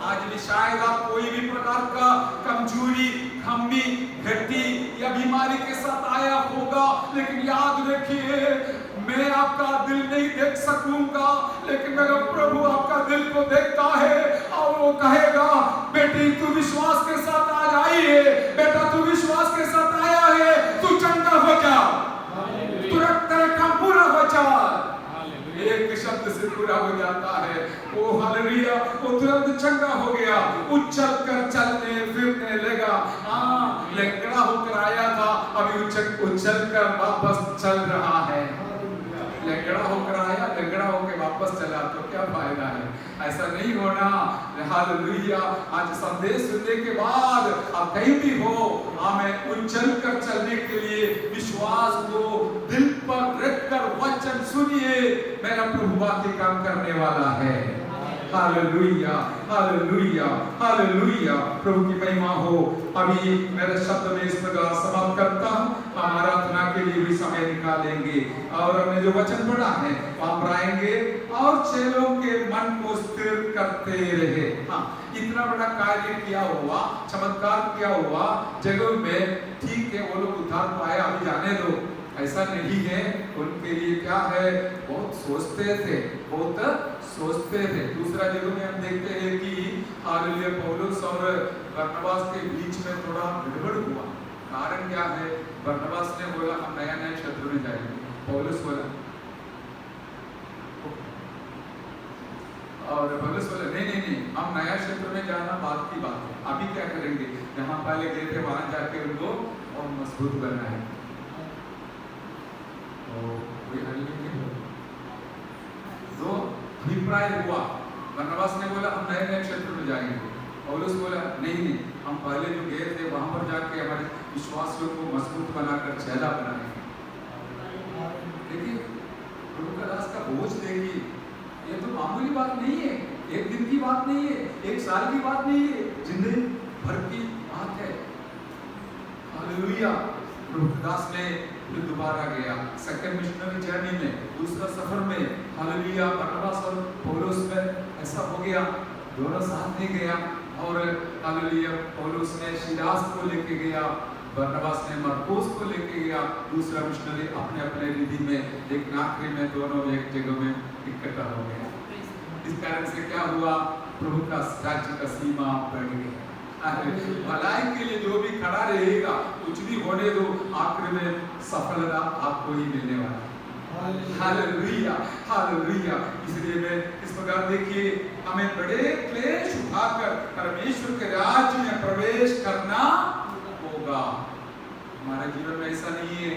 आज भी शायद आप कोई भी प्रकार का कमजोरी, खम्बी, घटी या बीमारी के साथ आया होगा, लेकिन याद रखिए मैं आपका दिल नहीं देख सकूंगा, लेकिन मेरा प्रभु आपका दिल को देखता है और वो कहेगा बेटी तू विश्वास के साथ आज आई है, बेटा तू विश्वास के साथ आया है, तू चंगा हो जा, तुरंत तेरा काम पूरा हो जा। एक शब्द से पूरा हो जाता है। ओ हालेलुया, वो तुरंत चंगा हो गया, उछल कर चलने फिरने लगा। हाँ, लंगड़ा होकर आया था, अभी उछल कर वापस चल रहा है। लंगड़ा होकर आया, लंगड़ा होकर वापस चला तो क्या फायदा है? ऐसा नहीं होना। हालेलुया, आज संदेश सुनने के बाद आप कहीं भी हो, हमें उछल कर चलने के लिए विश्वास को दिल पर रखकर वचन सुनिए। मेरा प्रभु वाकई काम करने वाला है। Hallelujah, hallelujah, hallelujah. प्रभु की महिमा हो। अभी मेरे शब्द में इस प्रकार समाप्त करता हूँ। हम आराधना के लिए भी समय निकालेंगे और हमने जो वचन पढ़ा है वहाँ आएंगे और चेलों के मन को स्थिर करते रहे। हाँ, इतना बड़ा कार्य किया हुआ, चमत्कार किया हुआ जगह में, ठीक है वो लोग उद्धार पाए, अभी जाने दो, ऐसा नहीं है। उनके लिए क्या है, बहुत सोचते थे, बहुत सोचते थे। दूसरा जगह में हम देखते हैं कि हालेलुया पौलुस और बरनबास के बीच में थोड़ा गड़बड़ हुआ। कारण क्या है, बरनबास ने बोला हम नया नया क्षेत्र में जाएंगे, पौलुस बोला और पौलुस बोला नहीं नहीं नहीं, हम नया क्षेत्र में जाना बात की बात है, अभी क्या करेंगे, जहाँ पहले गए थे वहां जाके उनको और मजबूत करना है। तो अभिप्राय हुआ, बरनबास ने बोला हम नए नए क्षेत्र में जाएंगे, पौलुस बोला नहीं नहीं, हम पहले जो गए थे वहां पर जाके हमारे विश्वासियों को मजबूत बनाकर चेला बनाएंगे। देखिए प्रभु का दास का बोझ देखिए, ये तो मामूली बात नहीं है, एक दिन की बात नहीं है, एक साल की बात नहीं है, जिंदगी भर की बात है। हालेलुया। प्रभु का दास ने फिर दोबारा गया सेकंड मिशनरी जर्नी में, दूसरा सफर में। हालेलुया, बरनबास और पौलुस में ऐसा हो गया, दोनों साथ में गया और हालेलुया पौलुस ने शिलास को लेके गया, बरनबास ने मरकुस को लेके गया, दूसरा मिशनरी अपने अपने विधि में, लेकिन आखिरी में दोनों एक जगह में इकट्ठा हो गया। इस कारण से क्या हुआ, प्रभु का राज्य का सीमा बढ़ गया। भलाई के लिए जो भी खड़ा रहेगा, कुछ भी होने दो, आखिर में सफलता आपको ही मिलने वाला है। Hallelujah, hallelujah. इसलिए मैं इस प्रकार देखिए, हमें बड़े क्लेश उठाकर परमेश्वर के राज्य में प्रवेश करना होगा। हमारे जीवन में ऐसा नहीं है,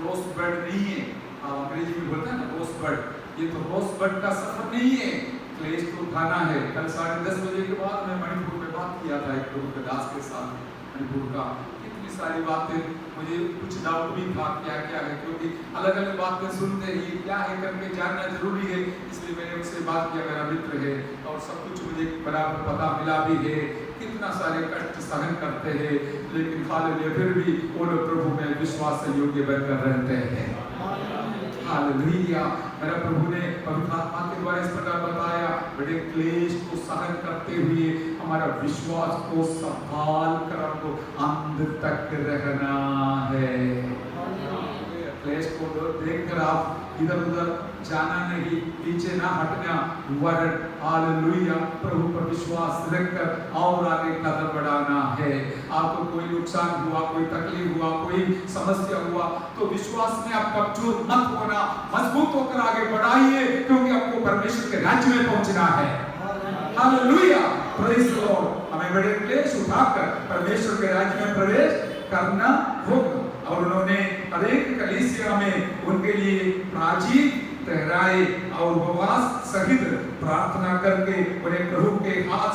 रोज़बर्ड नहीं है, अंग्रेजी में बोलते हैं ना रोज़बर्ड, ये तो रोज़बर्ड का सफर नहीं है, क्लेश तो उठाना है। कल 10:30 बजे के बाद मैं मणिपुर में बात किया था एक प्रभु के दास के साथ, मणिपुर का कितनी सारी बातें, मुझे कुछ डाउट भी था क्या क्या है, क्योंकि अलग अलग बातें सुनते ही क्या है करके जानना जरूरी है, इसलिए मैंने उससे बात किया। मेरा मित्र है और सब कुछ मुझे बराबर पता मिला भी है, कितना सारे कष्ट सहन करते हैं, लेकिन हालेलुया फिर भी वो लोग प्रभु में विश्वास से योग्य बनकर रहते हैं। हालेलुया। मेरा प्रभु ने पवित्र आत्मा के द्वारा इस प्रकार बताया, बड़े क्लेश को सहन करते हुए हमारा विश्वास को संभाल कर हमको अंत तक रहना है। क्लेश को देखकर आप इधर उधर जाना नहीं, पीछे ना हटना, वरन हालेलुया प्रभु पर विश्वास रखकर और आगे कदम बढ़ाना है। आपको कोई नुकसान हुआ, कोई तकलीफ हुआ, कोई समस्या हुआ, तो विश्वास में आप कमजोर मत होना, मजबूत होकर आगे बढ़ाइए, क्योंकि आपको परमेश्वर के राज्य में पहुंचना है। Hallelujah, praise the Lord. हमें बड़े क्लेश उठाकर परमेश्वर के राज्य में प्रवेश करना होगा। और उन्होंने अनेक कलीसिया में उनके लिए प्राचीन ठहराए और उपवास सहित प्रार्थना करके उन्हें प्रभु के हाथ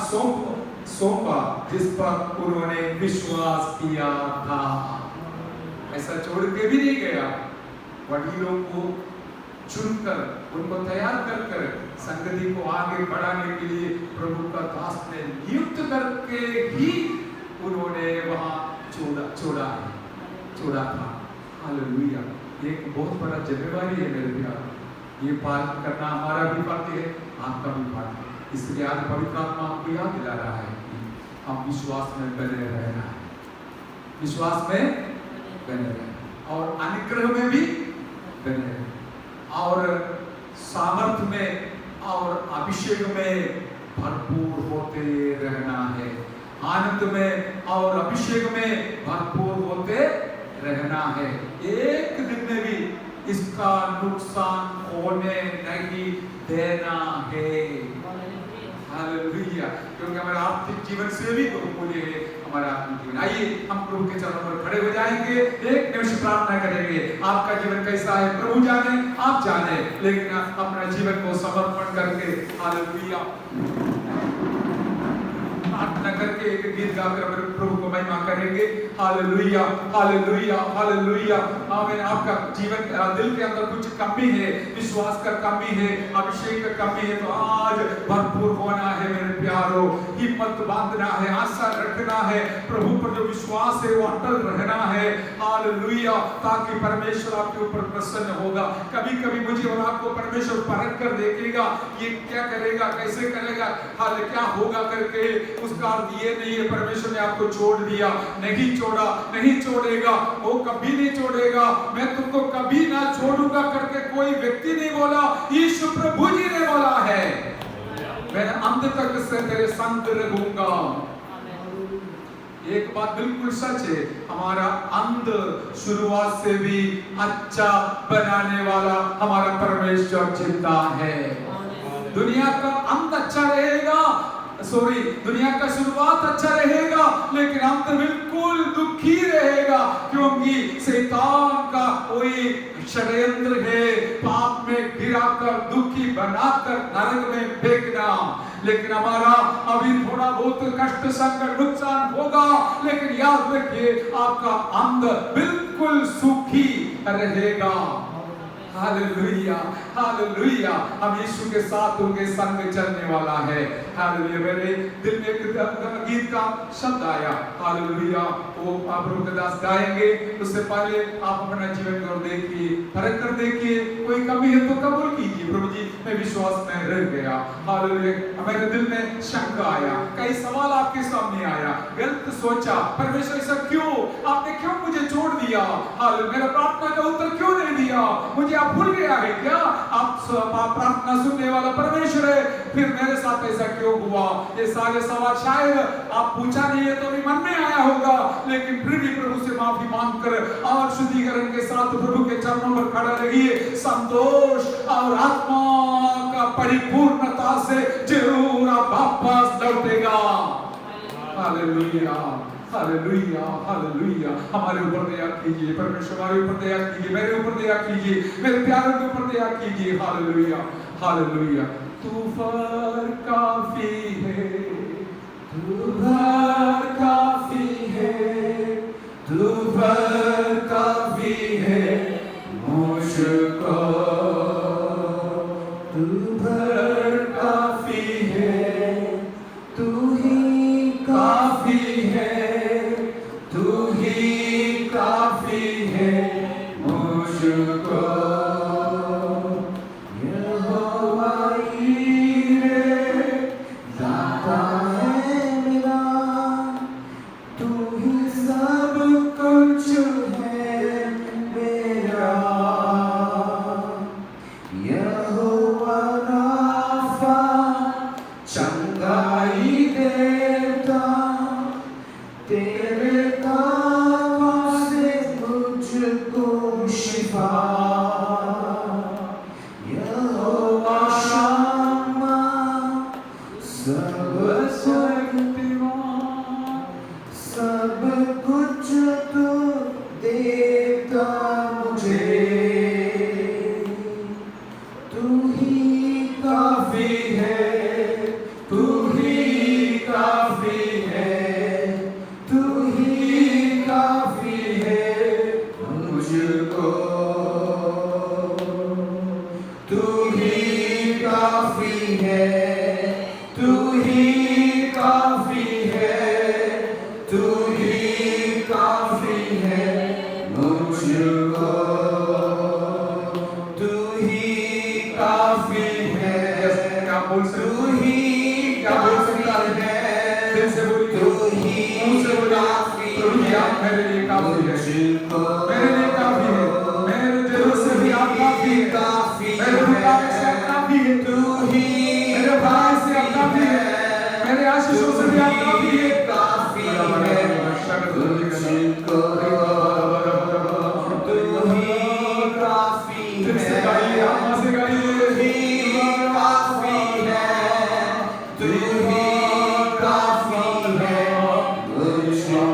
सौंपा जिस पर उन्होंने विश्वास किया था। ऐसा छोड़ के भी नहीं गया, वकीलों को चुनकर उनको तैयार कर संगति को आगे बढ़ाने के लिए प्रभु का दास ने नियुक्त करके ही उन्होंने वहां छोड़ा था। हालेलुया। एक बहुत बड़ा जिम्मेवारी है मेरे प्यार, ये पालन करना हमारा भी फर्ज है, आपका भी फर्ज है। इसलिए आज पवित्र आत्मा आपको याद दिला रहा है कि हम विश्वास में बने रहना है, विश्वास में बने रहना और अनुग्रह में भी बने रहना और सामर्थ्य में और अभिषेक में भरपूर होते रहना है, आनंद में और अभिषेक में भरपूर होते रहना है। एक दिन में भी इसका नुकसान होने नहीं देना है। हालेलुया। क्योंकि हमारा आर्थिक जीवन से भी बहुमूल्य है हमारा आत्मिक जीवन। आइए हम प्रभु के चरणों पर खड़े हो जाएंगे, एक निमिष प्रार्थना करेंगे। आपका जीवन कैसा है प्रभु जाने, आप जाने, लेकिन अपना जीवन को समर्पण करके हालेलुया प्रार्थना करके एक गीत गाकर प्रभु को महिमा करेंगे। Hallelujah hallelujah hallelujah. आमीन। आपका जीवन दिल के अंदर कुछ कमी है, विश्वास का कमी है, अभिषेक का कमी है, तो आज भरपूर होना है मेरे प्यारो, हिम्मत बांधना है, आशा रखना है, प्रभु पर जो विश्वास है वो अटल रहना है। हालेलुया। ताकि परमेश्वर आपके ऊपर प्रसन्न होगा। कभी कभी मुझे और आपको परमेश्वर परख कर देखेगा, ये क्या करेगा, कैसे करेगा, हाल क्या होगा करके, उसका अर्थ ये नहीं है परमेश्वर ने आपको छोड़ दिया, नहीं छोड़ा, नहीं छोड़ेगा, वो कभी नहीं छोड़ेगा। मैं तुमको कभी ना छोड़ूंगा करके कोई व्यक्ति नहीं बोला, यीशु प्रभु जी ने बोला है, मैं अंत तक से तेरे संग रहूंगा। एक बात बिल्कुल सच है, हमारा अंत शुरुआत से भी अच्छा बनाने वाला हमारा परमेश्वर जिंदा है। दुनिया का अंत अच्छा रहेगा, दुनिया का शुरुआत अच्छा रहेगा, लेकिन अंत बिल्कुल दुखी रहेगा, क्योंकि शैतान का कोई षड्यंत्र है पाप में गिराकर दुखी बनाकर नरक में फेंकना। लेकिन हमारा अभी थोड़ा बहुत कष्ट संकट नुकसान होगा, लेकिन याद रखिए आपका अंत बिल्कुल सुखी रहेगा। Hallelujah hallelujah. हम यीशु के साथ उनके संग चलने वाला है। हालेलुया। मेरे दिल में एक गीत का शब्द आया, हालेलुया, वो आप प्रभु के दास गाएंगे। उससे पहले आप अपना जीवन को देखिए, परख कर देखिए, कोई कमी है तो कबूल कीजिए, प्रभु जी मैं विश्वास में रह गया। हालेलुया। मेरे दिल में शंका आया, कई सवाल आपके सामने आया, गलत सोचा, परमेश्वर ऐसा क्यों, आपने क्यों मुझे छोड़ दिया, हालेलुया, मेरा प्रार्थना का उत्तर क्यों नहीं दिया, मुझे आप भूल गया है क्या, आप प्रार्थना सुनने वाला परमेश्वर है, फिर मेरे साथ ऐसा क्यों हुआ। ये सारे सवाल शायद आप पूछा नहीं है तो भी मन में आया होगा, लेकिन फिर भी प्रभु से माफी मांगकर और शुद्धिकरण के साथ प्रभु के चरणों पर खड़ा रहिए। संतोष और आत्मा का परिपूर्णता से जरूर आप वापस लौटेगा। Hallelujah hallelujah hallelujah. हमारे ऊपर दया कीजिए परमेश्वर, हमारे ऊपर दया कीजिए, मेरे ऊपर दया कीजिए, मेरे प्यारों के ऊपर दया कीजिए। Hallelujah hallelujah. तू पर काफी है, तू पर काफी है, तू पर काफी है मुझको, तू पर काफी है, तू ही काफी है, तू ही काफी है मुझको। तेरे नाम से मुझको शिफा तू ही काफी है मुझको, तू ही काफी है। क्या बोल सकते तू ही क्या बोल सकता काफी है? है, दिल से बोलिए, तू ही मुंह से बोलिए, काफी प्रभु जी आप मेरे लिए काफी है, मेरे लिए काफी है, मेरे दिल से भी आप काफी है, मेरे बुखार से आप काफी है, तू ही मेरे भाई से आप काफी है, मेरे आशीषों से भी आप काफी है। काफी है मुझको, तू ही काफी दिल से है, गाइए, आत्मा से गाइए। तू ही काफी है, तू ही काफी है मुझको।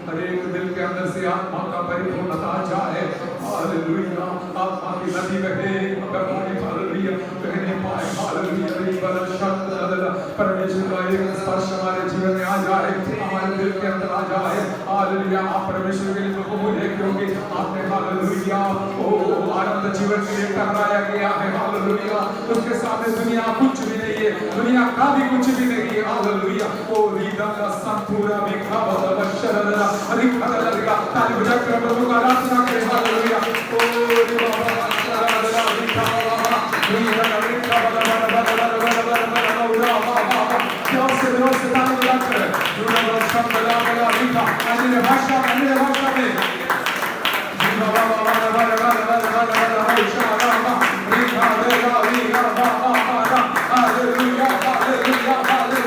हर एक दिल के अंदर से आत्मा का परिपूर्णता जाए। हालेलुया, आत्मा की नदी बहे, मगर पानी हालेलुया बहने पाए। हालेलुया, परमेश्वर का एक स्पर्श हमारे जीवन में आ जाए, हमारे दिल के अंदर आ जाए। हालेलुया, आप परमेश्वर के लिए तो कबूल है, क्योंकि आपने हालेलुया ओ आनंद जीवन के लिए ठहराया गया है। हालेलुया, उसके सामने दुनिया कुछ भी नहीं है, दुनिया का भी कुछ भी नहीं है। हालेलुया, ओ रीदा का संपूर्ण में खाबा बशरदा अधिकतरगा ताली बजाकर प्रभु का आराधना करें। हालेलुया, ओ रीदा बशरदा अधिकतरगा रीदा का जोर से ताली बजाकर रीदा बशरदा रीदा अन्य भाषा में